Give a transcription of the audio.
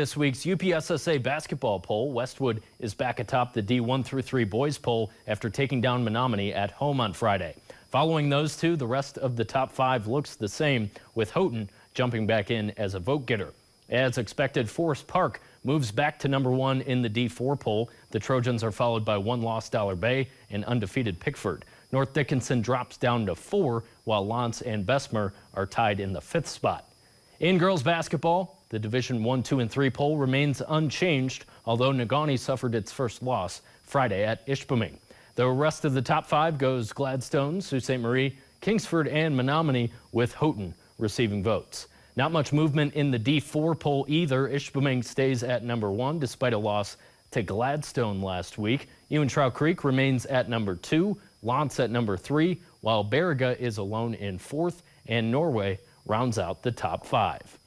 This week's UPSSA basketball poll, Westwood is back atop the D1 through 3 boys poll after taking down Menominee at home on Friday. Following those two, the rest of the top 5 looks the same, with Houghton jumping back in as a vote getter. As expected, Forest Park moves back to number 1 in the D4 poll. The Trojans are followed by one-loss Dollar Bay and undefeated Pickford. North Dickinson drops down to 4, while Lance and Bessemer are tied in the 5th spot. In girls basketball, the Division 1, 2, and 3 poll remains unchanged, although Negaunee suffered its first loss Friday at Ishpeming. The rest of the top 5 goes Gladstone, Sault Ste. Marie, Kingsford, and Menominee, with Houghton receiving votes. Not much movement in the D4 poll either. Ishpeming stays at number 1 despite a loss to Gladstone last week. Ewan-Trout Creek remains at number 2, Lance at number 3, while Baraga is alone in 4th, and Norway rounds out the top 5.